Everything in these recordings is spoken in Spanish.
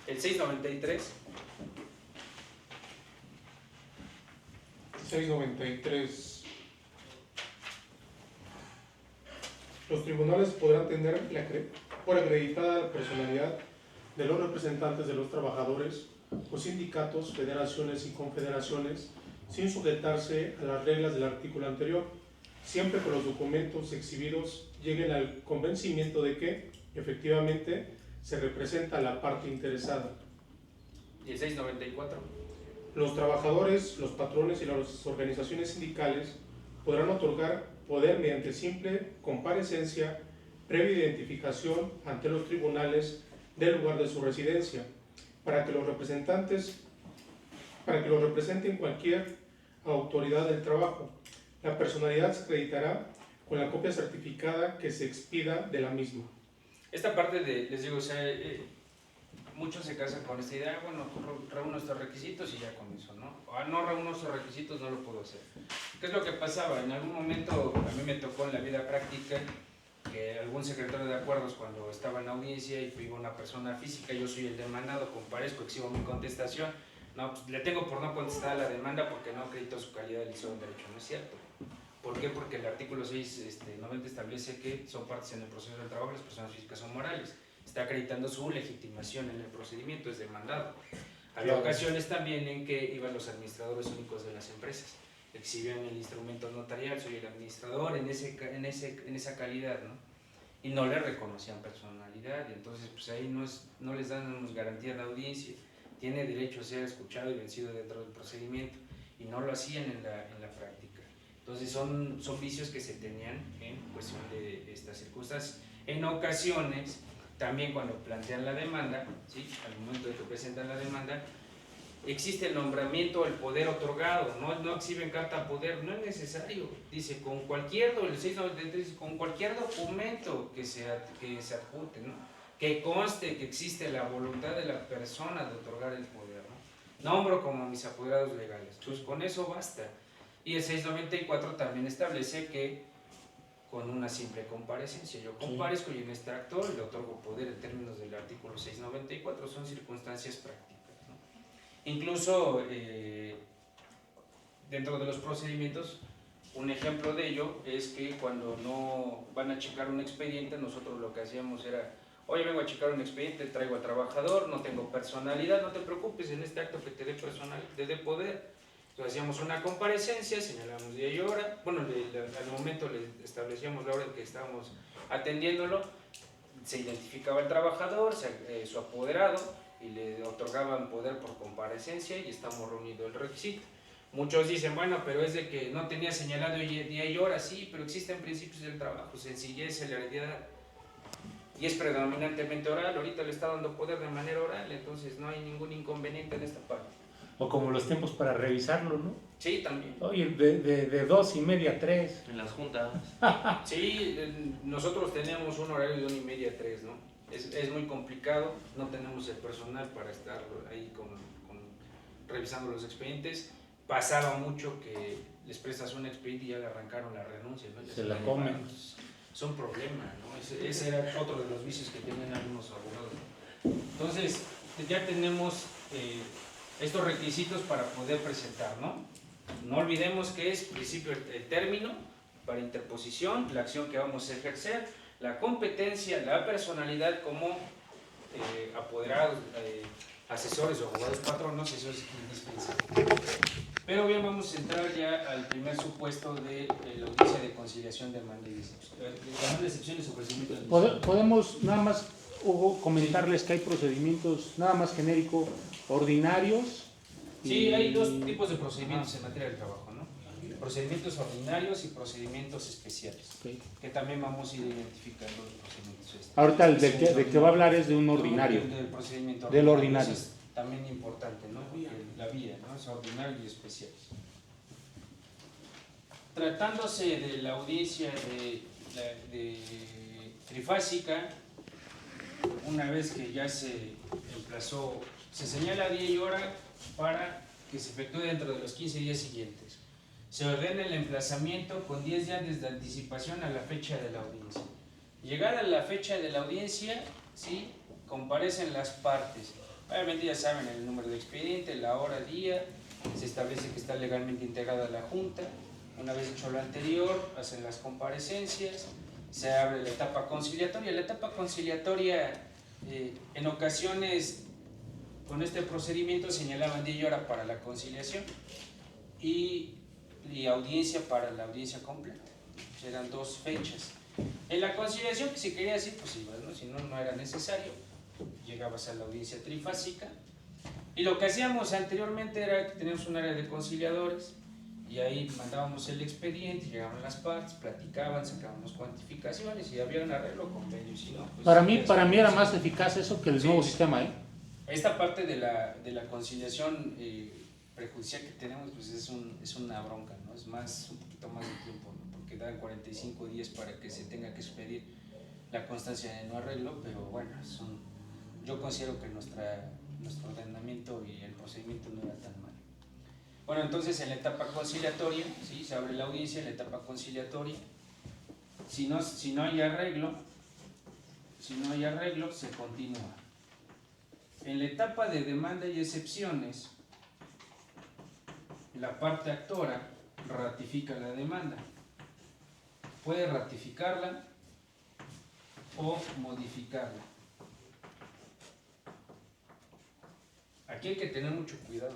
El 693. 693. Los tribunales podrán tener por acreditada la personalidad de los representantes de los trabajadores o sindicatos, federaciones y confederaciones, sin sujetarse a las reglas del artículo anterior, siempre que los documentos exhibidos lleguen al convencimiento de que, efectivamente, se representa a la parte interesada. Y el 694. Los trabajadores, los patrones y las organizaciones sindicales podrán otorgar poder mediante simple comparecencia, previa identificación ante los tribunales del lugar de su residencia, para que los representen cualquier autoridad del trabajo. La personalidad se acreditará con la copia certificada que se expida de la misma. Esta parte les digo, o sea, muchos se casan con esta idea, bueno, reúno estos requisitos y ya con eso, ¿no? O no reúno estos requisitos, no lo puedo hacer. ¿Qué es lo que pasaba? En algún momento a mí me tocó en la vida práctica que algún secretario de acuerdos, cuando estaba en audiencia y iba una persona física, yo soy el demandado, comparezco, exhibo mi contestación, no, pues le tengo por no contestar a la demanda porque no acredito su calidad de licenciado en derecho. No es cierto. ¿Por qué? Porque el artículo 690 establece que son partes en el proceso del trabajo, las personas físicas son morales. Está acreditando su legitimación en el procedimiento, es demandado. Había ocasiones también en que iban los administradores únicos de las empresas, exhibían el instrumento notarial, soy el administrador en esa calidad, ¿no? Y no le reconocían personalidad, y entonces pues ahí no les dan garantía de audiencia, tiene derecho a ser escuchado y vencido dentro del procedimiento, y no lo hacían en la práctica. Entonces son vicios que se tenían en cuestión de estas circunstancias. En ocasiones, también cuando plantean la demanda, ¿sí?, al momento de que presentan la demanda, existe el nombramiento, el poder otorgado, no exhiben carta poder, no es necesario. Dice, con cualquier, el 693 dice, con cualquier documento que se adjunte, ¿no?, que conste que existe la voluntad de la persona de otorgar el poder, ¿no? Nombro como mis apoderados legales. Entonces, con eso basta. Y el 694 también establece que con una simple comparecencia, yo comparezco y en este acto le otorgo poder en términos del artículo 694, son circunstancias prácticas, ¿no? Incluso dentro de los procedimientos, un ejemplo de ello es que cuando no van a checar un expediente, nosotros lo que hacíamos era, oye, vengo a checar un expediente, traigo al trabajador, no tengo personalidad, no te preocupes, en este acto que te dé poder. Entonces hacíamos una comparecencia, señalamos día y hora, bueno, al momento le establecíamos la hora en que estábamos atendiéndolo, se identificaba el trabajador, su apoderado, y le otorgaban poder por comparecencia y estamos reuniendo el requisito. Muchos dicen, bueno, pero es de que no tenía señalado día y hora, sí, pero existen principios del trabajo, sencillez, celeridad, y es predominantemente oral, ahorita le está dando poder de manera oral, entonces no hay ningún inconveniente en esta parte. O como los tiempos para revisarlo, ¿no? Sí, también. Oye, de 2:30 a 3. En las juntas. Sí, nosotros tenemos un horario de 1:30 a 3, ¿no? Es muy complicado, no tenemos el personal para estar ahí revisando los expedientes. Pasaba mucho que les prestas un expediente y ya le arrancaron la renuncia, ¿no? Se la comen. Es un problema, ¿no? Ese era otro de los vicios que tenían algunos abogados, ¿no? Entonces, ya tenemos estos requisitos para poder presentar, ¿no? No olvidemos que es principio el término para interposición, la acción que vamos a ejercer, la competencia, la personalidad como apoderados, asesores o abogados patronos, eso es indispensable. Pero bien, vamos a entrar ya al primer supuesto de la audiencia de conciliación de demanda y excepciones o procedimientos de admisión. Podemos nada más, Hugo, comentarles que hay procedimientos nada más genérico, ordinarios. Sí, hay dos tipos de procedimientos en materia del trabajo, ¿no? Procedimientos ordinarios y procedimientos especiales, que también vamos a ir identificando los procedimientos. Ahorita el de que va a hablar es de un ordinario. Del procedimiento del ordinario. Eso es también importante, ¿no? La vía, ¿no? Es ordinario y especial. Tratándose de la audiencia de trifásica, una vez que ya se emplazó, se señala día y hora para que se efectúe dentro de los 15 días siguientes. Se ordena el emplazamiento con 10 días desde anticipación a la fecha de la audiencia. Llegada la fecha de la audiencia, ¿sí?, comparecen las partes. Obviamente ya saben el número de expediente, la hora, día, se establece que está legalmente integrada la Junta. Una vez hecho lo anterior, hacen las comparecencias, se abre la etapa conciliatoria. La etapa conciliatoria, en ocasiones, con este procedimiento señalaban 10 horas para la conciliación y audiencia para la audiencia completa. Eran 2 fechas. En la conciliación, que si querías ir, pues ibas, ¿no? Si no, no era necesario. Llegabas a la audiencia trifásica. Y lo que hacíamos anteriormente era que teníamos un área de conciliadores y ahí mandábamos el expediente, llegaban las partes, platicaban, sacábamos cuantificaciones y había un arreglo, convenio, y si no, pues, para mí era más eficaz eso que el nuevo sistema, ¿eh? Esta parte de la conciliación prejudicial que tenemos, pues es una bronca, ¿no? Es más, un poquito más de tiempo, ¿no? Porque dan 45 días para que se tenga que expedir la constancia de no arreglo, pero bueno, yo considero que nuestro ordenamiento y el procedimiento no era tan mal. Bueno, entonces en la etapa conciliatoria, ¿sí? Se abre la audiencia en la etapa conciliatoria. Si no hay arreglo, se continúa. En la etapa de demanda y excepciones, la parte actora ratifica la demanda. Puede ratificarla o modificarla. Aquí hay que tener mucho cuidado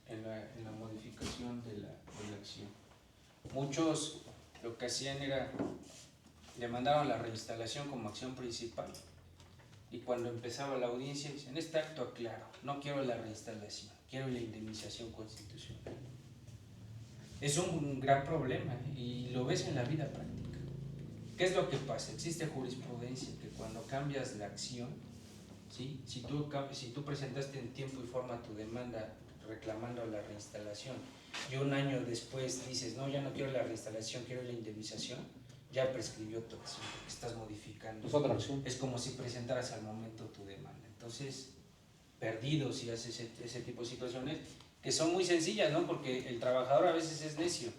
en la modificación de la acción. Muchos lo que hacían era, le mandaban la reinstalación como acción principal y cuando empezaba la audiencia dicen, este acto aclaro, no quiero la reinstalación, quiero la indemnización constitucional. Es un gran problema y lo ves en la vida práctica. ¿Qué es lo que pasa? Existe jurisprudencia que cuando cambias la acción, ¿sí? Si tú presentaste en tiempo y forma tu demanda reclamando la reinstalación y un año después dices, no, ya no quiero la reinstalación, quiero la indemnización, ya prescribió tu acción porque estás modificando. Es otra acción. Es como si presentaras al momento tu demanda. Entonces, perdido si haces ese tipo de situaciones que son muy sencillas, ¿no? Porque el trabajador a veces es necio.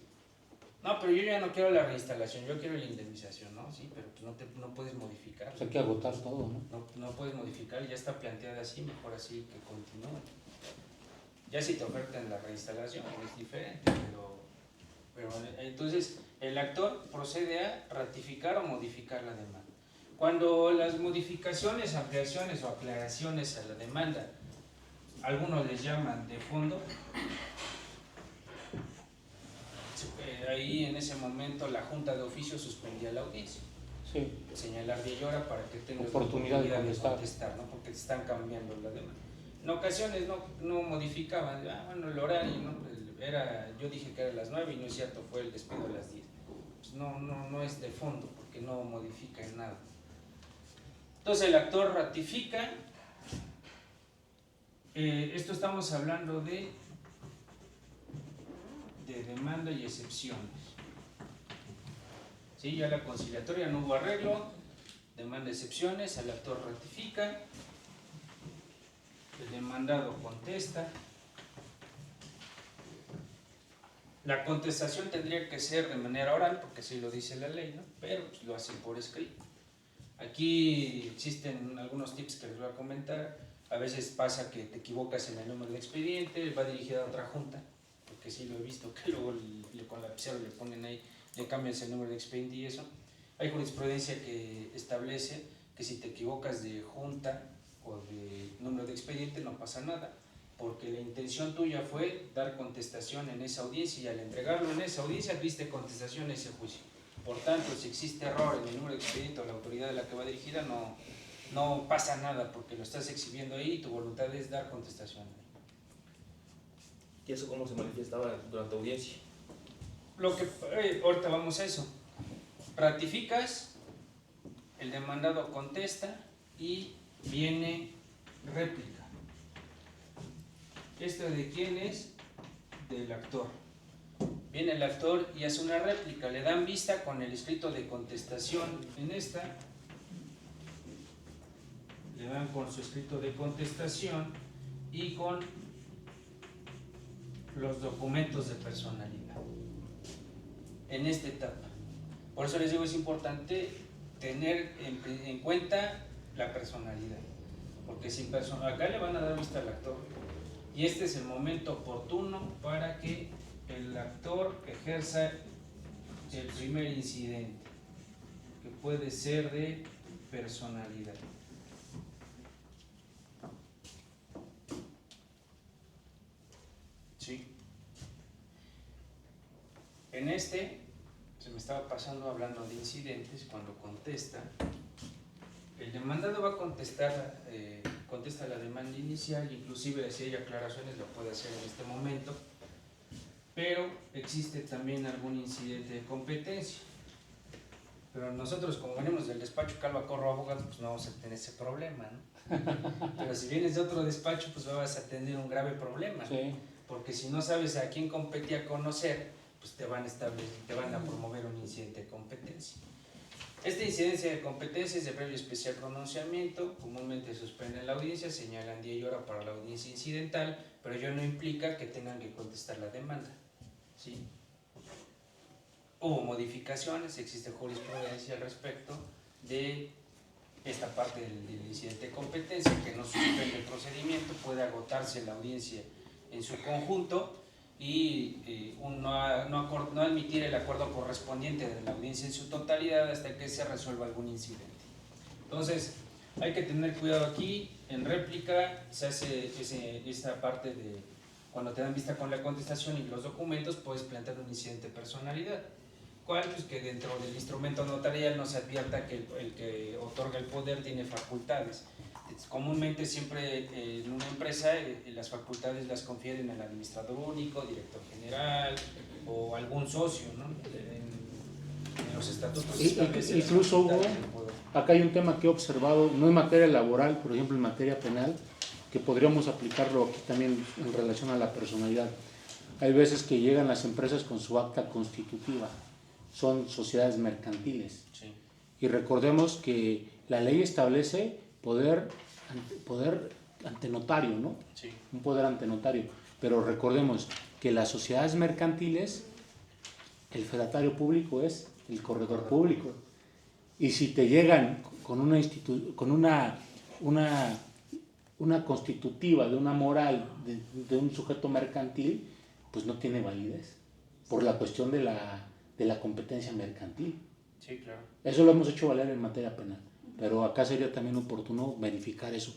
No, pero yo ya no quiero la reinstalación, yo quiero la indemnización, ¿no? Sí, pero pues no puedes modificar. Pues hay que agotar todo, ¿no? No puedes modificar, ya está planteada así, mejor así que continúe. Ya si te ofertan la reinstalación es diferente, pero entonces el actor procede a ratificar o modificar la demanda. Cuando las modificaciones, ampliaciones o aclaraciones a la demanda, algunos les llaman de fondo, ahí en ese momento la Junta de Oficio suspendía la audiencia. Sí. Señalar 10 horas para que tengas oportunidad de contestar, ¿no? Porque te están cambiando la demanda. En ocasiones no modificaban, bueno, el horario, ¿no? Yo dije que era a las 9 y no es cierto, fue el despido a las 10. Pues no es de fondo porque no modifica en nada. Entonces el actor ratifica, esto estamos hablando de demanda y excepciones. ¿Sí? Ya la conciliatoria no hubo arreglo, demanda excepciones, el actor ratifica, el demandado contesta. La contestación tendría que ser de manera oral, porque así lo dice la ley, ¿no? Pero pues, lo hacen por escrito. Aquí existen algunos tips que les voy a comentar. A veces pasa que te equivocas en el número de expediente, va dirigida a otra junta, porque sí lo he visto, que luego con la lapicero le ponen ahí, le cambian el número de expediente y eso. Hay jurisprudencia que establece que si te equivocas de junta o de número de expediente no pasa nada, porque la intención tuya fue dar contestación en esa audiencia y al entregarlo en esa audiencia viste contestación en ese juicio. Por tanto, si existe error en el número de expediente o la autoridad a la que va dirigida, no pasa nada porque lo estás exhibiendo ahí y tu voluntad es dar contestación. ¿Y eso cómo se manifestaba durante la audiencia? Ahorita vamos a eso. Ratificas, el demandado contesta y viene réplica. ¿Esto de quién es? Del actor. Viene el actor y hace una réplica, le dan vista con el escrito de contestación en esta, le dan con su escrito de contestación y con los documentos de personalidad en esta etapa. Por eso les digo, es importante tener en cuenta la personalidad. porque sin persona, acá le van a dar vista al actor, y este es el momento oportuno para que el actor ejerza el primer incidente, que puede ser de personalidad. Sí. En este, se me estaba pasando hablando de incidentes, cuando contesta, el demandado va a contestar, contesta la demanda inicial, inclusive si hay aclaraciones lo puede hacer en este momento, pero existe también algún incidente de competencia. Pero nosotros, como venimos del despacho Calva Corro Abogados, pues no vamos a tener ese problema, ¿no? Pero si vienes de otro despacho, pues vas a tener un grave problema, Sí. porque si no sabes a quién competía conocer, pues te van a promover un incidente de competencia. Esta incidencia de competencia es de previo especial pronunciamiento, comúnmente suspenden la audiencia, señalan día y hora para la audiencia incidental, pero ello no implica que tengan que contestar la demanda, ¿sí? Hubo modificaciones, existe jurisprudencia al respecto de esta parte del incidente de competencia, que no suspende el procedimiento, puede agotarse la audiencia en su conjunto y no admitir el acuerdo correspondiente de la audiencia en su totalidad hasta que se resuelva algún incidente. Entonces, hay que tener cuidado aquí. En réplica se hace esta parte de cuando te dan vista con la contestación y los documentos, puedes plantear un incidente de personalidad. ¿Cuál? Pues que dentro del instrumento notarial no se advierta que el que otorga el poder tiene facultades. Comúnmente siempre en una empresa las facultades las confieren al administrador único, director general o algún socio, ¿no? En los estatutos establecen las Incluso, Hugo, facultades del poder. acá hay un tema que he observado, no en materia laboral, por ejemplo en materia penal, que podríamos aplicarlo aquí también en relación a la personalidad. Hay veces que llegan las empresas con su acta constitutiva, son sociedades mercantiles. Sí. Y recordemos que la ley establece poder ante notario, ¿no? Sí. Un poder ante notario. Pero recordemos que las sociedades mercantiles, el fedatario público es el corredor público. Y si te llegan con una constitutiva de una moral de un sujeto mercantil, pues no tiene validez por la cuestión de la competencia mercantil. Sí, claro. Eso lo hemos hecho valer en materia penal, pero acá sería también oportuno verificar eso.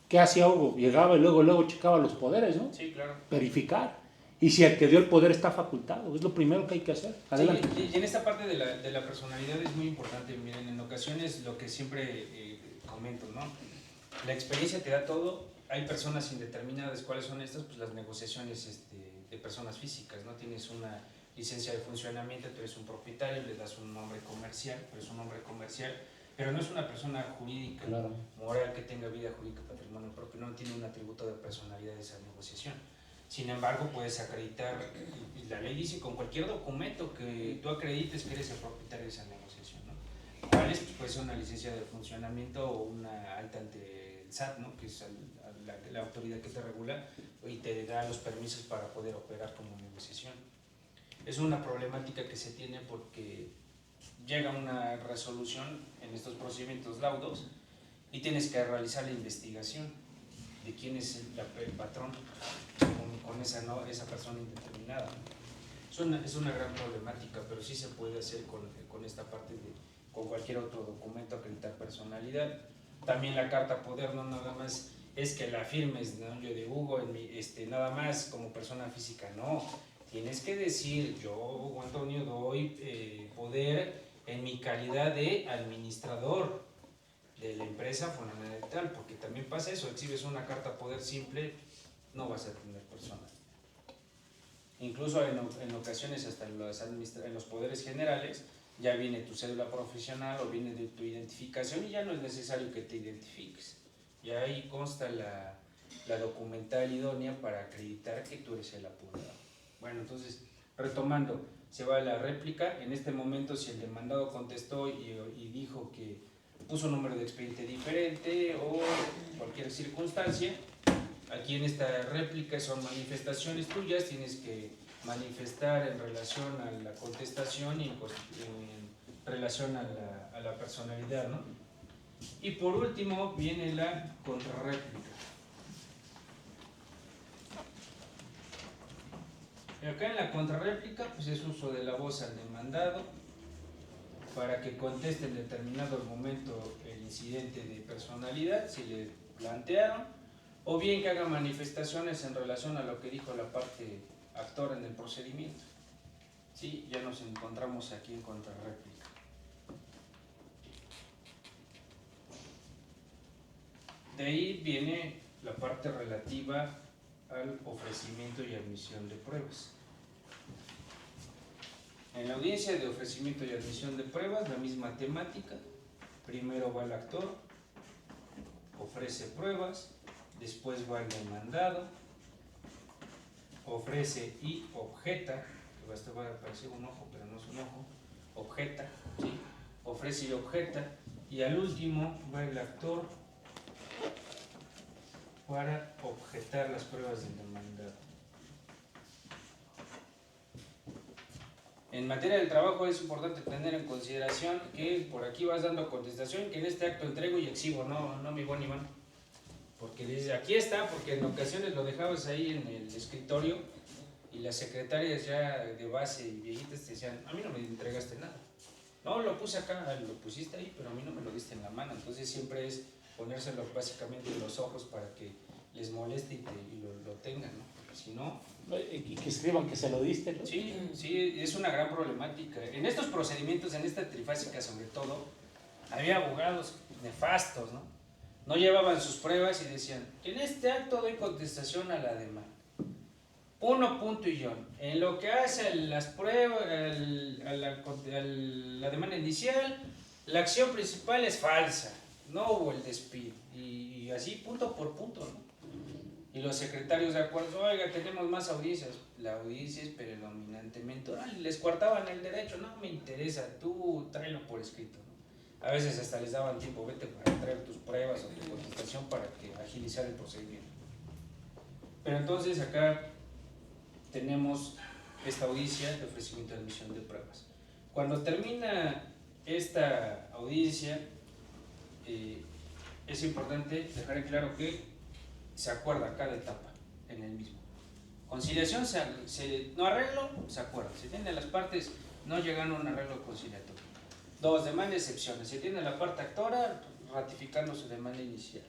¿Qué hacía Hugo? Llegaba y luego checaba los poderes, ¿no? Sí, claro. Verificar. Y si el que dio el poder está facultado, es lo primero que hay que hacer. Adelante. Sí, y en esta parte de la personalidad es muy importante. Miren, en ocasiones lo que siempre comento, ¿no? La experiencia te da todo. Hay personas indeterminadas. ¿Cuáles son estas? Pues las negociaciones de personas físicas, ¿no? Tienes una licencia de funcionamiento, tú eres un propietario, le das un nombre comercial, pero es un nombre comercial, pero no es una persona jurídica, Claro. moral, que tenga vida jurídica, patrimonio propio, no tiene un atributo de personalidad de esa negociación. Sin embargo, puedes acreditar, y la ley dice, con cualquier documento que tú acredites que eres el propietario de esa negociación, ¿no? ¿Cuál es? Pues puede ser una licencia de funcionamiento o una alta ante el SAT, ¿no? Que es la autoridad que te regula y te da los permisos para poder operar como negociación. Es una problemática que se tiene porque llega una resolución en estos procedimientos laudos y tienes que realizar la investigación de quién es el patrón con esa persona indeterminada. Es una gran problemática, pero sí se puede hacer con esta parte con cualquier otro documento, acreditar personalidad. También la carta poder, no nada más es que la firmes, ¿no? Yo de Hugo, nada más como persona física, no. Tienes que decir, yo, Hugo Antonio, doy poder en mi calidad de administrador de la empresa fundamental, porque también pasa eso, exhibes una carta poder simple, no vas a tener personal. Incluso en ocasiones hasta en los poderes generales ya viene tu cédula profesional o viene de tu identificación y ya no es necesario que te identifiques. Y ahí consta la documental idónea para acreditar que tú eres el apoderado. Bueno, entonces, retomando, se va a la réplica. En este momento, si el demandado contestó y dijo que puso un número de expediente diferente o cualquier circunstancia, aquí en esta réplica son manifestaciones tuyas, tienes que manifestar en relación a la contestación y en relación a la personalidad, ¿no? Y por último viene la contrarréplica. Y acá en la contrarréplica pues es uso de la voz al demandado para que conteste en determinado momento el incidente de personalidad, si le plantearon, o bien que haga manifestaciones en relación a lo que dijo la parte actora en el procedimiento. Sí, ya nos encontramos aquí en contrarréplica. De ahí viene la parte relativa al ofrecimiento y admisión de pruebas. En la audiencia de ofrecimiento y admisión de pruebas, la misma temática. Primero va el actor, ofrece pruebas, después va el demandado, ofrece y objeta, que esto va a parecer un ojo, pero no es un ojo, objeta, ¿sí? Ofrece y objeta, y al último va el actor para objetar las pruebas del demandado. En materia del trabajo es importante tener en consideración que por aquí vas dando contestación, que en este acto entrego y exhibo, no mi buen Iván. Porque dice, aquí está, porque en ocasiones lo dejabas ahí en el escritorio y las secretarias ya de base y viejitas te decían, a mí no me entregaste nada. No, lo puse acá, lo pusiste ahí, pero a mí no me lo diste en la mano. Entonces siempre es ponérselo básicamente en los ojos para que les moleste y lo tengan, ¿no? Porque si no... Y que escriban que se lo diste, ¿no? Sí, sí, es una gran problemática. En estos procedimientos, en esta trifásica sobre todo, había abogados nefastos, ¿no? No llevaban sus pruebas y decían, en este acto doy contestación a la demanda. Uno, punto y guión. En lo que hace a las pruebas, a la demanda inicial, la acción principal es falsa. No hubo el despido. Y así punto por punto, ¿no? Y los secretarios de acuerdo, oiga, tenemos más audiencias. La audiencia es predominantemente oral. Les coartaban el derecho, no me interesa, tú tráelo por escrito, ¿no? A veces hasta les daban tiempo, vete para traer tus pruebas o tu contestación para que agilizar el procedimiento. Pero entonces acá tenemos esta audiencia de ofrecimiento de admisión de pruebas. Cuando termina esta audiencia, es importante dejar en claro que se acuerda cada etapa en el mismo. Conciliación, no arreglo, se acuerda. Si tienen las partes, no llegan a un arreglo conciliatorio. Dos, demanda excepciones. Se tiene la parte actora ratificando su demanda inicial.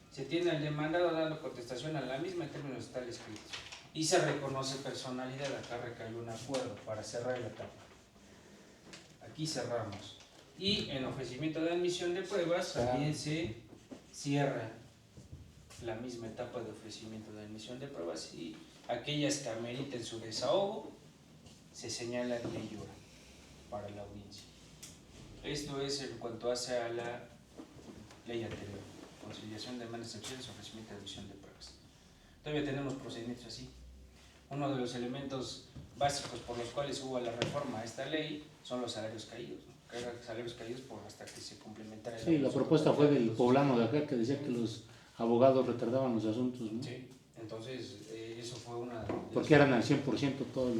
Se tiene el demandado dando contestación a la misma en términos tal escritos. Y se reconoce personalidad. Acá recayó un acuerdo para cerrar la etapa. Aquí cerramos. Y en ofrecimiento de admisión de pruebas también se cierra la misma etapa de ofrecimiento de admisión de pruebas y aquellas que ameriten su desahogo se señala de jure para la audiencia. Esto es en cuanto hace a la ley anterior, conciliación de demandas excepciones, ofrecimiento de admisión de pruebas. Todavía tenemos procedimientos así. Uno de los elementos básicos por los cuales hubo la reforma a esta ley son los salarios caídos, ¿no? Que eran salarios caídos por hasta que se complementara. Sí, la propuesta fue del poblano de acá que decía que los abogados retardaban los asuntos, ¿no? Sí, entonces eso fue una... Porque eran al 100% todos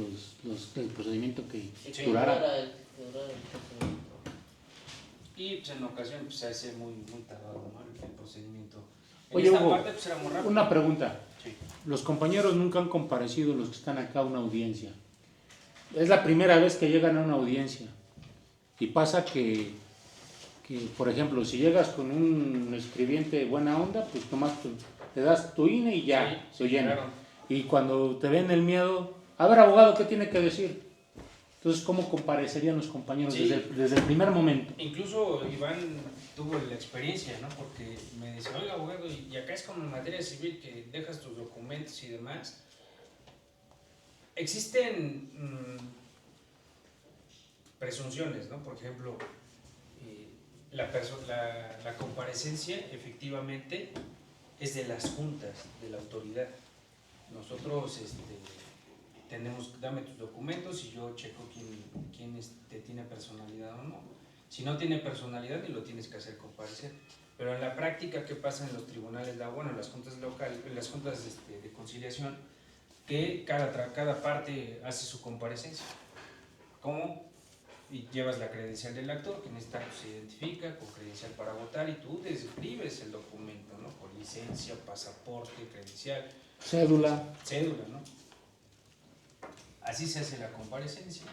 el procedimiento que durara. Y pues en ocasiones pues, se hace muy tardado, ¿no? El procedimiento. En Oye, esta Hugo, parte, pues, era muy rápido. una pregunta. Sí. Los compañeros nunca han comparecido, los que están acá, a una audiencia. Es la primera vez que llegan a una audiencia. Y pasa que por ejemplo, si llegas con un escribiente de buena onda, pues le das tu INE y ya, Sí, se llena. claro. Y cuando te ven el miedo, a ver, abogado, ¿qué tiene que decir? Entonces, ¿cómo comparecerían los compañeros Sí. desde el primer momento? Incluso Iván tuvo la experiencia, ¿no? Porque me dice, oiga, abogado, y acá es como en materia civil que dejas tus documentos y demás. Existen presunciones, ¿no? Por ejemplo, la comparecencia efectivamente es de las juntas de la autoridad. Nosotros tenemos, dame tus documentos y yo checo quién tiene personalidad o no. Si no tiene personalidad, ni lo tienes que hacer comparecer. Pero en la práctica, ¿qué pasa en los tribunales? Bueno, en las juntas locales, en las juntas de conciliación, que cada parte hace su comparecencia. ¿Cómo? y llevas la credencial del actor, que en este caso se identifica con credencial para votar, y tú describes el documento, ¿no? Con licencia, pasaporte, credencial, Cédula. ¿no? Así se hace la comparecencia.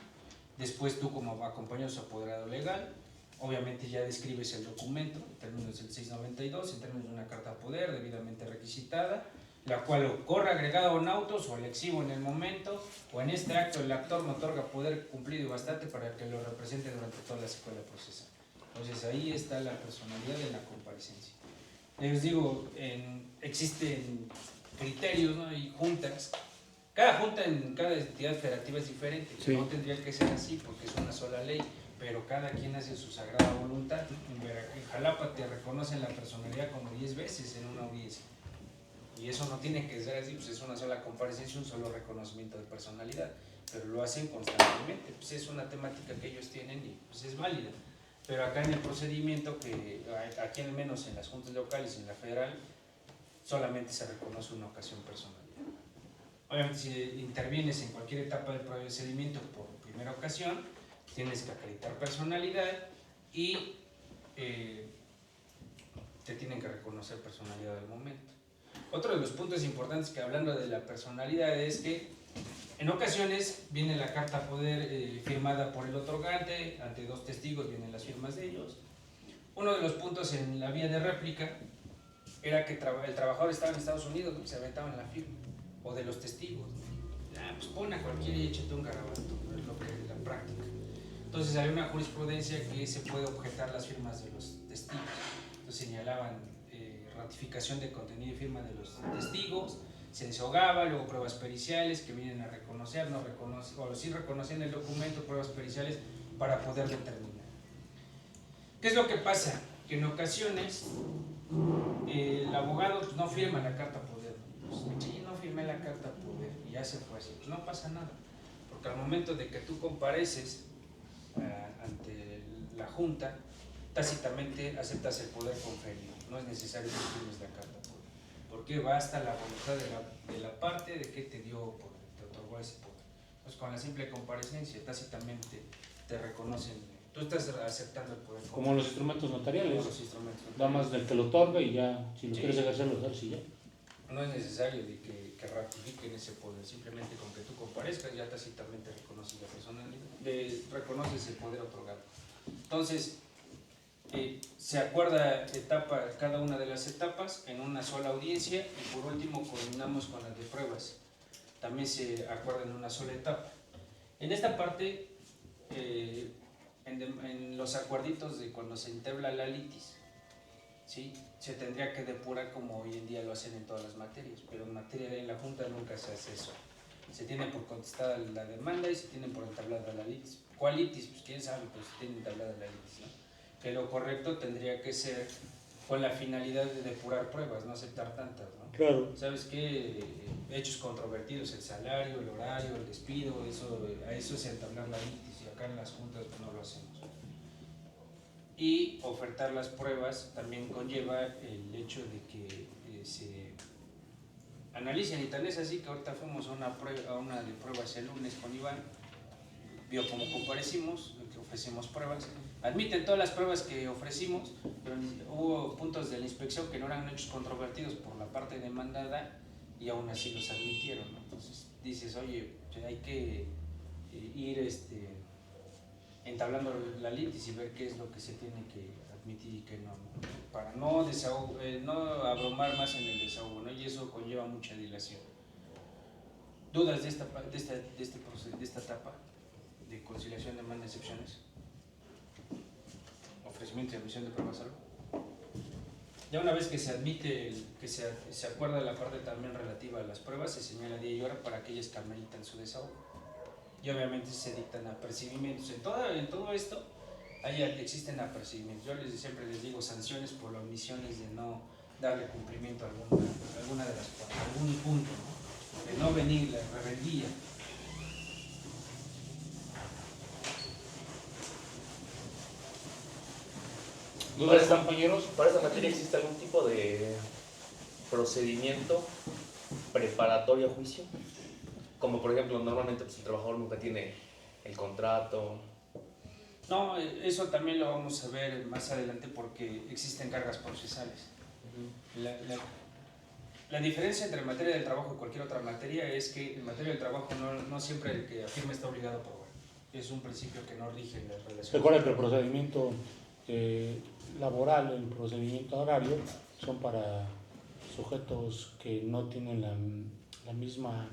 Después tú, como acompañado de su apoderado legal, obviamente ya describes el documento en términos del 692, en términos de una carta a poder debidamente requisitada, la cual o corre agregado en autos o el exhibo en el momento, o en este acto el actor me otorga poder cumplido y bastante para que lo represente durante toda la secuela procesal. Entonces ahí está la personalidad de la comparecencia. Les digo, existen criterios, ¿no? Y juntas. Cada junta en cada entidad federativa es diferente. Sí. No tendría que ser así porque es una sola ley, pero cada quien hace su sagrada voluntad. En Jalapa te reconocen la personalidad como 10 veces en una audiencia. Y eso no tiene que ser así, pues es una sola comparecencia, un solo reconocimiento de personalidad, pero lo hacen constantemente, pues es una temática que ellos tienen y pues es válida. Pero acá en el procedimiento, que aquí al menos en las juntas locales y en la federal, solamente se reconoce una ocasión personalidad. Obviamente si intervienes en cualquier etapa del procedimiento por primera ocasión, tienes que acreditar personalidad y te tienen que reconocer personalidad del momento. Otro de los puntos importantes que hablando de la personalidad es que en ocasiones viene la carta a poder firmada por el otorgante, ante 2 testigos vienen las firmas de ellos. Uno de los puntos en la vía de réplica era que el trabajador estaba en Estados Unidos, ¿no? Se aventaban la firma, o de los testigos. Pues pon a cualquiera y échate un garabato, es lo que es la práctica. Entonces hay una jurisprudencia que se puede objetar las firmas de los testigos. Entonces señalaban ratificación de contenido y firma de los testigos, se desahogaba, luego pruebas periciales que vienen a reconocer, no reconoce, o sí reconocen el documento, pruebas periciales para poder determinar. ¿Qué es lo que pasa? Que en ocasiones el abogado pues, no firma la carta a poder. Pues, sí, no firmé la carta a poder y ya se fue así. Pues no pasa nada, porque al momento de que tú compareces ante la Junta, tácitamente aceptas el poder conferido. No es necesario que firmes la carta a poder, porque basta la voluntad de la parte de que te otorgó ese poder. Pues con la simple comparecencia, tácitamente te reconocen. Tú estás aceptando el poder. Como los instrumentos notariales. Como los instrumentos notariales. Nada más del que lo otorga y ya, si lo Sí. quieres ejercer, lo ejerces y ya. No es necesario de que ratifiquen ese poder, simplemente con que tú comparezcas ya tácitamente reconoces la personalidad, reconoces el poder otorgado. Entonces, se acuerda cada una de las etapas en una sola audiencia y por último coordinamos con las de pruebas. También se acuerda en una sola etapa. En esta parte, en los acuerditos de cuando se entabla la litis, ¿sí? Se tendría que depurar como hoy en día lo hacen en todas las materias, pero en materia de la Junta nunca se hace eso. Se tiene por contestada la demanda y se tiene por entablada la litis. ¿Cuál litis? Pues quién sabe, pues se tiene entablada la litis, ¿no? Que lo correcto tendría que ser con la finalidad de depurar pruebas, no aceptar tantas, ¿no? Claro. ¿Sabes qué? Hechos controvertidos, el salario, el horario, el despido, a eso es entablar la litis y acá en las juntas no lo hacemos. Y ofertar las pruebas también conlleva el hecho de que se analicen, y tal es así que ahorita fuimos a una de pruebas el lunes con Iván, vio cómo comparecimos, que ofrecimos pruebas, admiten todas las pruebas que ofrecimos, pero hubo puntos de la inspección que no eran hechos controvertidos por la parte demandada y aún así los admitieron, ¿no? Entonces dices, oye, hay que ir entablando la litis y ver qué es lo que se tiene que admitir y qué no, para no abrumar más en el desahogo, ¿no? Y eso conlleva mucha dilación. ¿Dudas de esta etapa de conciliación, demanda, excepciones? ¿Ofrecimiento y admisión de pruebas, algo? Ya una vez que se admite, que se acuerda la parte también relativa a las pruebas, se señala día y hora para aquellas que ameritan su desahogo. Y obviamente se dictan apercibimientos. En todo esto existen apercibimientos. Yo siempre les digo sanciones por las omisiones de no darle cumplimiento a alguna de las partes, algún punto, ¿no? De no venir, la rebeldía. ¿Dudas, compañeros? ¿Para esa materia existe algún tipo de procedimiento preparatorio a juicio? Como por ejemplo, normalmente pues, el trabajador nunca tiene el contrato, No, eso también lo vamos a ver más adelante porque existen cargas procesales. La diferencia entre materia del trabajo y cualquier otra materia es que en materia del trabajo no siempre el que afirma está obligado a probar. Es un principio que no rige en las relaciones. Recuerda que el procedimiento laboral, el procedimiento agrario, son para sujetos que no tienen la misma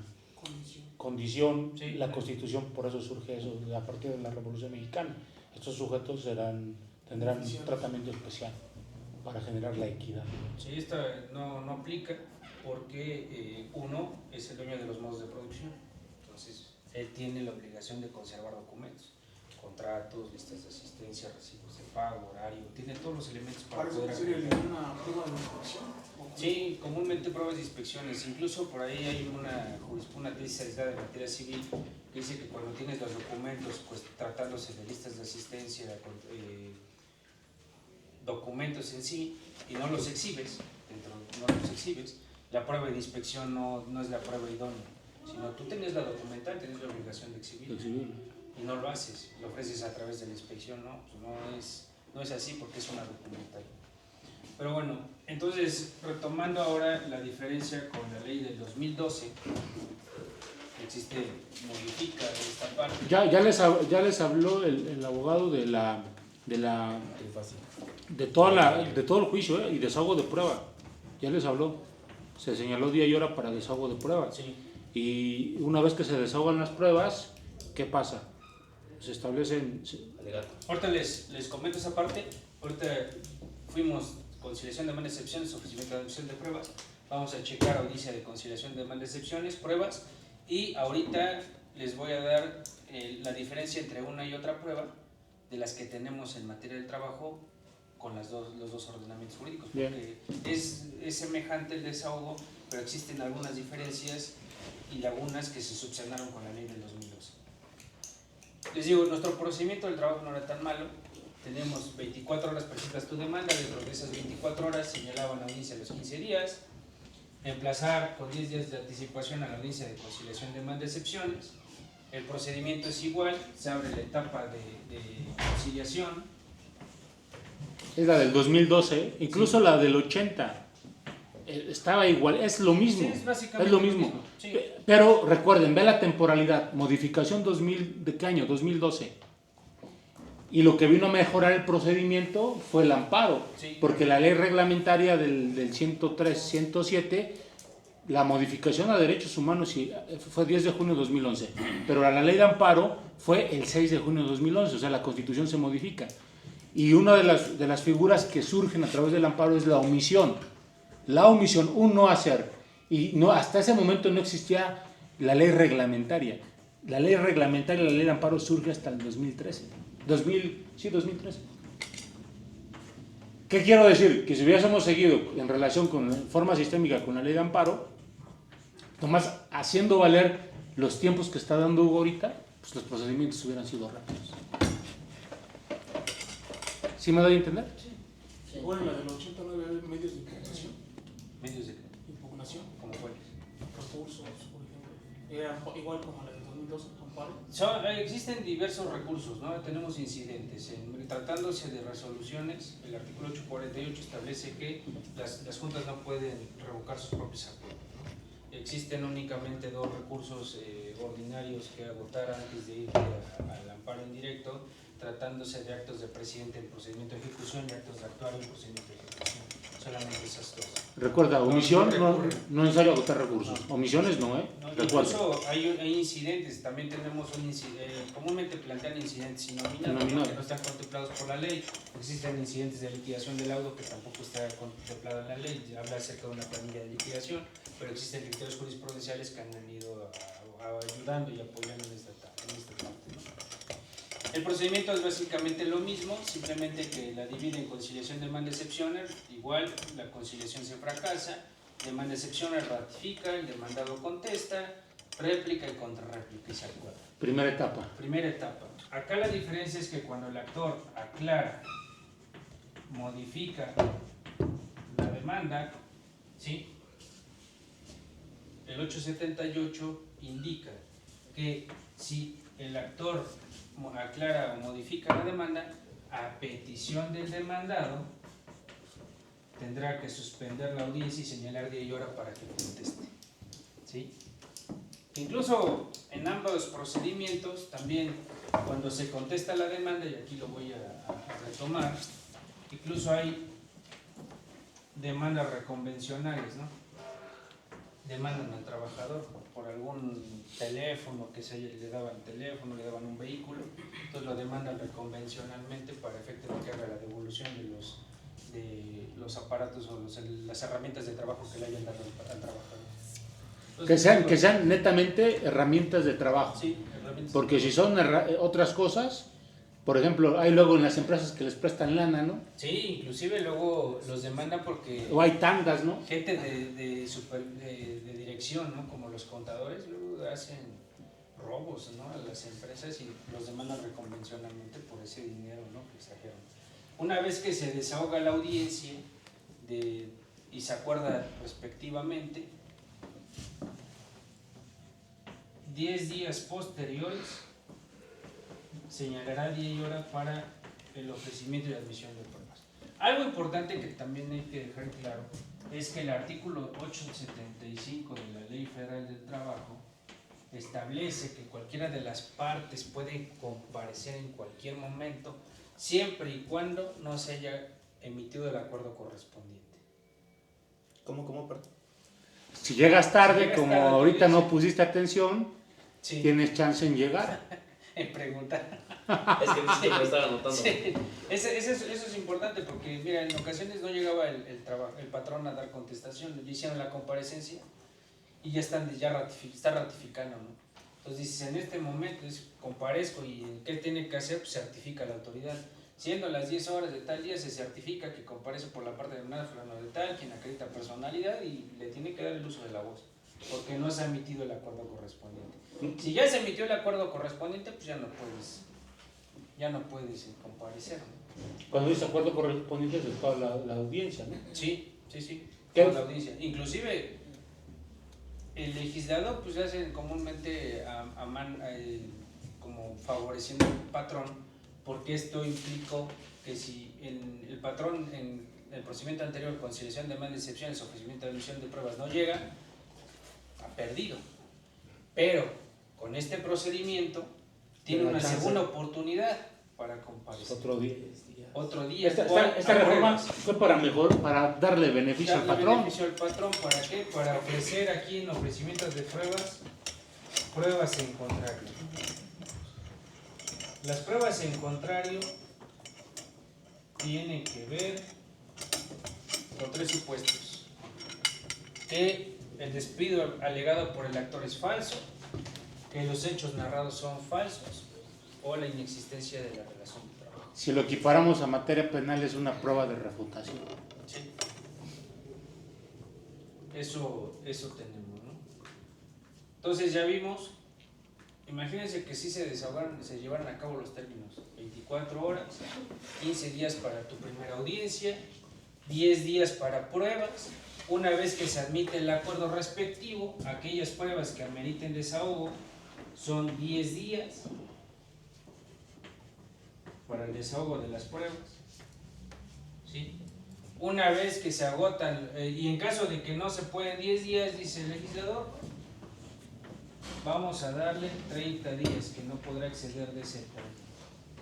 condición. Sí. La Constitución, por eso surge eso a partir de la Revolución Mexicana. Estos sujetos tendrán un tratamiento especial para generar la equidad. Sí, esto no aplica porque uno es el dueño de los modos de producción, entonces él tiene la obligación de conservar documentos, contratos, listas de asistencia, recibos de pago, horario, tiene todos los elementos para poder acreditar. ¿Una prueba de inspección? Sí, comúnmente pruebas de inspecciones, incluso por ahí hay una tesis aislada de materia civil que dice que cuando tienes los documentos, pues tratándose de listas de asistencia, documentos en sí, y no los exhibes, la prueba de inspección no es la prueba idónea, sino tú tienes la documental, tienes la obligación de exhibirlo, y no lo haces, lo ofreces a través de la inspección, pues no es así porque es una documental. Pero bueno, entonces retomando ahora la diferencia con la ley del 2012, modifica esta parte. Ya les habló el abogado de todo el juicio y desahogo de prueba. Ya les habló. Se señaló día y hora para desahogo de prueba. Sí. Y una vez que se desahogan las pruebas, ¿qué pasa? Se establecen... Ahorita les comento esa parte. Ahorita fuimos conciliación de demanda de excepciones, ofrecimiento de admisión de pruebas. Vamos a checar audiencia de conciliación de demanda de excepciones, pruebas. Y ahorita les voy a dar la diferencia entre una y otra prueba de las que tenemos en materia del trabajo con los dos ordenamientos jurídicos. Porque es semejante el desahogo, pero existen algunas diferencias y lagunas que se subsanaron con la ley del 2012. Les digo, nuestro procedimiento del trabajo no era tan malo. Tenemos 24 horas presentas tu demanda, dentro de esas 24 horas señalaban audiencia a los 15 días, emplazar con 10 días de anticipación a la audiencia de conciliación de demanda de excepciones. El procedimiento es igual, se abre la etapa de conciliación. Es la del 2012, incluso sí. La del 80 estaba igual, es lo mismo. Sí, es básicamente lo mismo. Sí. Pero recuerden, ve la temporalidad, modificación 2000, ¿de qué año? 2012. Y lo que vino a mejorar el procedimiento fue el amparo, sí. Porque la ley reglamentaria del 103, 107, la modificación a derechos humanos fue 10 de junio de 2011, pero la ley de amparo fue el 6 de junio de 2011, o sea, la Constitución se modifica. Y una de las figuras que surgen a través del amparo es la omisión. La omisión, un no hacer. Y hasta ese momento no existía la ley reglamentaria. La ley reglamentaria, la ley de amparo surge hasta el 2013. 2013. ¿Qué quiero decir? Que si hubiésemos seguido en relación con forma sistémica con la ley de amparo, nomás haciendo valer los tiempos que está dando Hugo ahorita, pues los procedimientos hubieran sido rápidos. ¿Sí me doy a entender? Sí. Bueno, la del 89 medios de impugnación. ¿Medios de impugnación? ¿Cómo cuáles? Recursos, por ejemplo. Era igual como la del 2012, amparo. Existen diversos recursos, ¿no? Tenemos incidentes. Tratándose de resoluciones, el artículo 848 establece que las juntas no pueden revocar sus propios acuerdos, ¿no? Existen únicamente dos recursos ordinarios que agotar antes de ir al amparo indirecto, tratándose de actos de presidente en procedimiento de ejecución y actos de actuario en procedimiento de ejecución. Solamente esas dos. Recuerda, omisión no es necesario agotar recursos. Omisiones no, ¿eh? Incluso hay incidentes, también tenemos comúnmente plantean incidentes sin nominar, ¿no? Que no están contemplados por la ley. Existen incidentes de liquidación del laudo que tampoco está contemplado en la ley. Habla acerca de una planilla de liquidación, pero existen criterios jurisprudenciales que han ido ayudando y apoyando en esta parte, ¿no? El procedimiento es básicamente lo mismo, simplemente que la divide en conciliación, demanda, excepciones. Igual la conciliación se fracasa, demanda, excepciones, ratifica, el demandado contesta, réplica y contrarréplica y se acuerda. Primera etapa. Primera etapa. Acá la diferencia es que cuando el actor aclara, modifica la demanda, ¿sí? El 878 indica que si el actor aclara o modifica la demanda, a petición del demandado, tendrá que suspender la audiencia y señalar día y hora para que conteste. ¿Sí? Incluso en ambos procedimientos, también cuando se contesta la demanda, y aquí lo voy a retomar, incluso hay demandas reconvencionales, ¿no? Demandan al trabajador por algún teléfono, que le daban teléfono, le daban un vehículo, entonces lo demandan reconvencionalmente para efecto de que haga la devolución de los aparatos o las herramientas de trabajo que le hayan dado al trabajador. Entonces, Que sean netamente herramientas de trabajo. Sí, herramientas. Porque si son otras cosas, por ejemplo, hay luego en las empresas que les prestan lana, ¿no? Sí, inclusive luego los demandan porque O hay tandas, ¿no? gente de dirección, ¿no? Como los contadores, luego hacen robos, ¿no? A las empresas y los demandan reconvencionalmente por ese dinero, ¿no? Que extrajeron. Una vez que se desahoga la audiencia y se acuerda respectivamente, 10 días posteriores señalará día y hora para el ofrecimiento y admisión de pruebas. Algo importante que también hay que dejar claro es que el artículo 875 de la Ley Federal del Trabajo establece que cualquiera de las partes puede comparecer en cualquier momento, siempre y cuando no se haya emitido el acuerdo correspondiente. ¿Cómo, perdón? Si llegas tarde, llegas como tarde, ahorita sí. no pusiste atención, Sí, tienes chance en llegar. en preguntar. Es que viste que lo estaba anotando. Sí, eso es importante porque, mira, en ocasiones no llegaba el patrón a dar contestación, le hicieron la comparecencia y ya está ratificando, ¿no? Entonces dices, en este momento comparezco y ¿qué tiene que hacer? Pues certifica la autoridad. Siendo las 10 horas de tal día, se certifica que comparece por la parte de fulano de tal, quien acredita personalidad y le tiene que dar el uso de la voz, porque no se ha emitido el acuerdo correspondiente. Si ya se emitió el acuerdo correspondiente, pues ya no puedes comparecer, ¿no? Cuando dice acuerdo correspondiente es de toda la audiencia, ¿no? Sí, ¿Qué? toda la audiencia. Inclusive el legislador pues hace comúnmente como favoreciendo al patrón, porque esto implicó que si el patrón en el procedimiento anterior, conciliación de demanda, excepciones, ofrecimiento de admisión de pruebas no llega, ha perdido. Pero con este procedimiento tiene una segunda oportunidad para comparecer. Otro día. Esta reforma fue para darle beneficio al patrón. Beneficio al patrón, ¿para qué? Para ofrecer aquí en ofrecimientos de pruebas en contrario. Las pruebas en contrario tienen que ver con 3 supuestos. Que el despido alegado por el actor es falso, que los hechos narrados son falsos o la inexistencia de la relación de trabajo. Si lo equiparamos a materia penal es una prueba de refutación. Sí. Eso tenemos, ¿no? Entonces ya vimos, imagínense que sí se llevaran a cabo los términos, 24 horas, 15 días para tu primera audiencia, 10 días para pruebas. Una vez que se admite el acuerdo respectivo, aquellas pruebas que ameriten desahogo son 10 días para el desahogo de las pruebas. ¿Sí? Una vez que se agotan, y en caso de que no se pueden 10 días, dice el legislador, vamos a darle 30 días, que no podrá exceder de ese tiempo.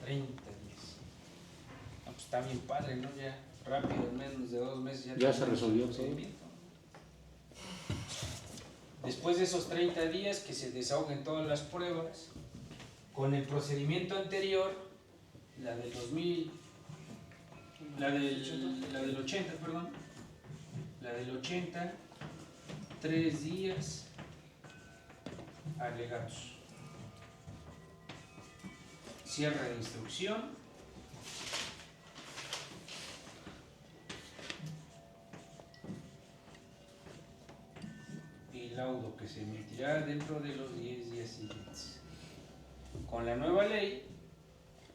30 días. No, pues está bien padre, ¿no? Ya rápido, en menos de 2 meses Ya se resolvió todo. Después de esos 30 días que se desahoguen todas las pruebas, con el procedimiento anterior, la del 80, 3 días alegatos. Cierre de instrucción. Y laudo que se emitirá dentro de los 10 días siguientes. Con la nueva ley,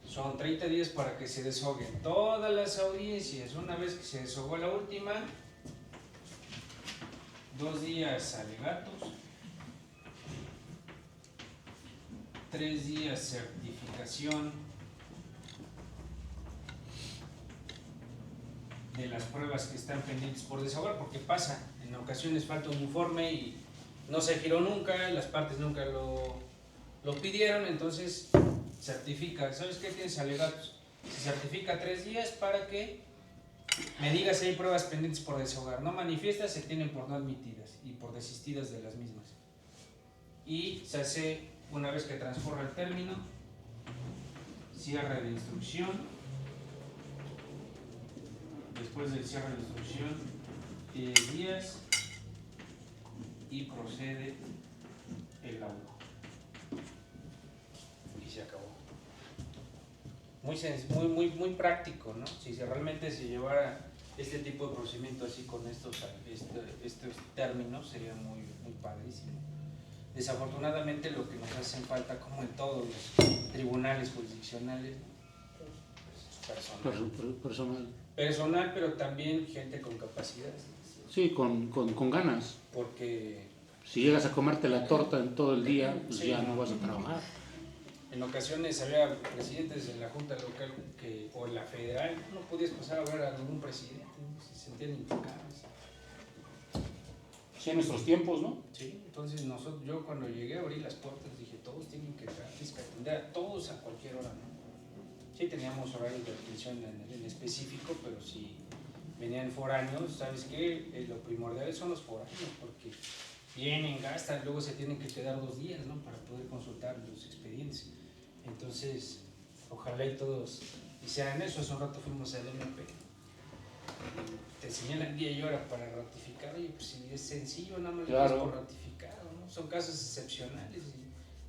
son 30 días para que se desahoguen todas las audiencias. Una vez que se desahogó la última, 2 días alegatos, 3 días certificación de las pruebas que están pendientes por desahogar, porque pasa, en ocasiones falta un informe y no se giró nunca, las partes nunca lo pidieron, entonces certifica, ¿sabes qué? Tienes alegatos, se certifica 3 días para que me digas si hay pruebas pendientes por desahogar, no manifiestas, se tienen por no admitidas y por desistidas de las mismas. Y se hace, una vez que transcurra el término, cierre de instrucción. Después del cierre de instrucción, 10 días y procede el laudo. Y se acabó. Muy práctico, ¿no? Si realmente se llevara este tipo de procedimiento así con estos términos, sería muy padrísimo. Desafortunadamente lo que nos hacen falta, como en todos los tribunales jurisdiccionales, personal, pero también gente con capacidad. Sí, con ganas. Porque si llegas a comerte la torta en todo el día, pues sí, ya no vas a trabajar. En ocasiones había presidentes de la Junta Local o en la Federal, no podías pasar a ver a ningún presidente, ¿no? Se sentían intocables. Sí, en nuestros tiempos, ¿no? Sí, entonces yo cuando llegué a abrir las puertas dije, todos tienen que atender a todos a cualquier hora, ¿no? Sí teníamos horarios de atención en específico, pero si venían foráneos, ¿sabes qué? Lo primordial son los foráneos, porque vienen, gastan, luego se tienen que quedar 2 días, ¿no? Para poder consultar los expedientes. Entonces, ojalá y todos hicieran eso. Hace un rato fuimos al MP. Te señalan día y hora para ratificar, y pues si es sencillo, nada más claro. Le das por ratificado, ¿no? Son casos excepcionales.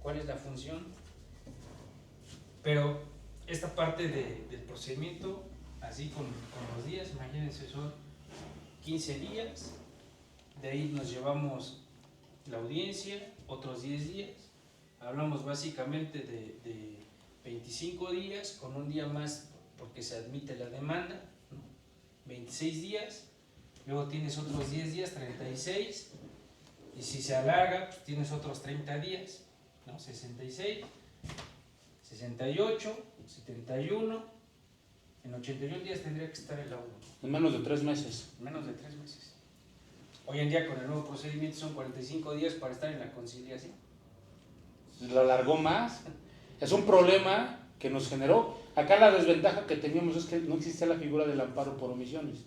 ¿Cuál es la función? Pero esta parte del procedimiento, así con los días, imagínense, son 15 días, de ahí nos llevamos la audiencia, otros 10 días, hablamos básicamente de 25 días, con un día más porque se admite la demanda, ¿no? 26 días, luego tienes otros 10 días, 36, y si se alarga, pues tienes otros 30 días, ¿no? 66, 68, 71, en 81 días tendría que estar el laudo. En menos de 3 meses. En menos de 3 meses. Hoy en día con el nuevo procedimiento son 45 días para estar en la conciliación. Lo alargó más. Es un problema que nos generó. Acá la desventaja que teníamos es que no existía la figura del amparo por omisiones.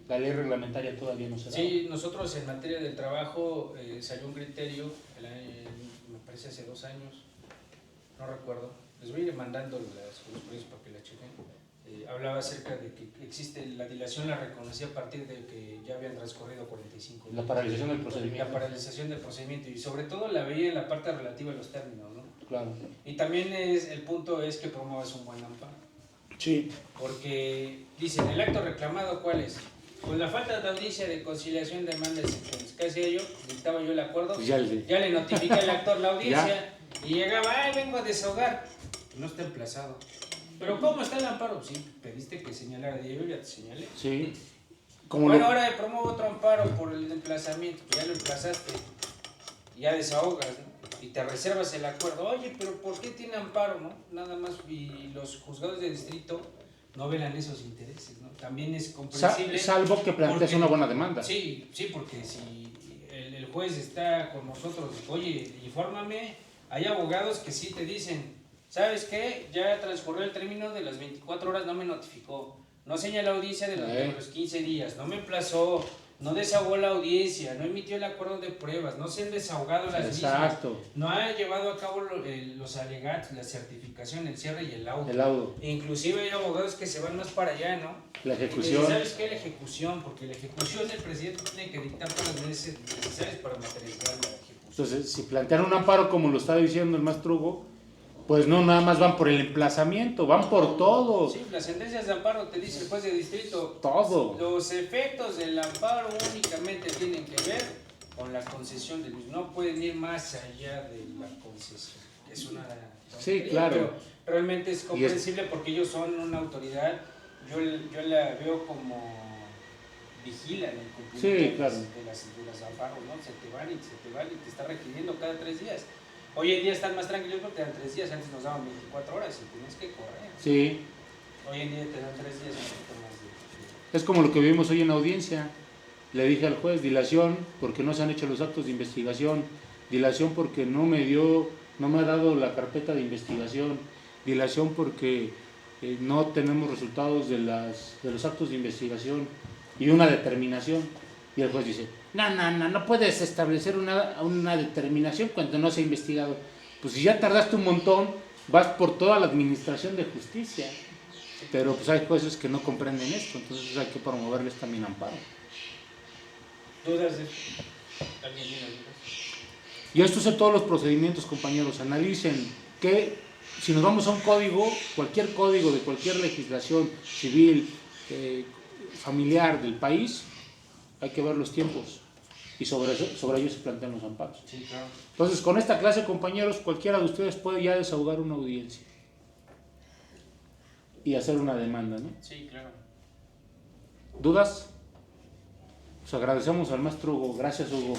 La ley reglamentaria todavía no se daba. Sí, nosotros en materia del trabajo salió un criterio, me parece hace 2 años, no recuerdo, les voy a ir mandando los precios para que la chequen. Hablaba acerca de que existe la dilación, la reconocí a partir de que ya habían transcurrido 45 días. La paralización del procedimiento. La paralización del procedimiento, y sobre todo la veía en la parte relativa a los términos, ¿no? Claro. Y también el punto es que promuevas un buen amparo. Sí. Porque dicen, ¿el acto reclamado cuál es? Pues la falta de audiencia de conciliación de demanda de excepciones. ¿Qué hacía yo? Dictaba yo el acuerdo, Pues ya le notifiqué al actor la audiencia y llegaba, vengo a desahogar. No está emplazado. ¿Pero cómo está el amparo? Sí, pediste que señalara, yo ya te señalé. Sí. Bueno, ahora promuevo otro amparo por el emplazamiento, ya lo emplazaste, ya desahogas, ¿no? Y te reservas el acuerdo. Oye, pero ¿por qué tiene amparo, no? Nada más, y los juzgados de distrito no velan esos intereses, ¿no? También es comprensible. Salvo que plantees una buena demanda. Sí, porque si el juez está con nosotros, oye, infórmame, hay abogados que sí te dicen, ¿sabes qué? Ya transcurrió el término de las 24 horas, no me notificó, no señaló la audiencia de los 15 días, no me emplazó, no desahogó la audiencia, no emitió el acuerdo de pruebas, no se han desahogado las mismas, no ha llevado a cabo los alegatos, la certificación, el cierre y el laudo. Inclusive hay abogados que se van más para allá, ¿no? La ejecución. ¿Sabes qué? La ejecución, porque la ejecución del presidente tiene que dictar todas las medidas necesarias para materializar la ejecución. Entonces, si plantean un amparo como lo está diciendo el maestro Hugo, pues no nada más van por el emplazamiento, van por todo. Sí, las sentencias de amparo, te dice el juez de distrito. Todo. Los efectos del amparo únicamente tienen que ver con la concesión del mismo. No pueden ir más allá de la concesión. Es una tontería, sí, claro. Pero realmente es comprensible porque ellos son una autoridad. Yo la veo como vigilan el cumplimiento sí, claro. de las amparos, ¿no? Se te van y te está requiriendo cada 3 días. Hoy en día están más tranquilos porque te dan 3 días, antes nos daban 24 horas y tenías que correr. Sí, Hoy en día te dan 3 días, un poquito más de... es como lo que vimos hoy en la audiencia. Le dije al juez, dilación porque no se han hecho los actos de investigación, dilación porque no me ha dado la carpeta de investigación, dilación porque no tenemos resultados de los actos de investigación y una determinación. Y el juez dice, no puedes establecer una determinación cuando no se ha investigado. Pues si ya tardaste un montón, vas por toda la administración de justicia. Pero pues hay jueces que no comprenden esto, entonces hay que promoverles también amparo. ¿Dudas de alguien tiene dudas? Y esto es en todos los procedimientos, compañeros. Analicen que si nos vamos a un código, cualquier código de cualquier legislación civil, familiar del país, hay que ver los tiempos y sobre ellos se plantean los amparos. Sí, claro. Entonces, con esta clase, compañeros, cualquiera de ustedes puede ya desahogar una audiencia y hacer una demanda, ¿no? Sí, claro. ¿Dudas? Pues agradecemos al maestro Hugo. Gracias, Hugo.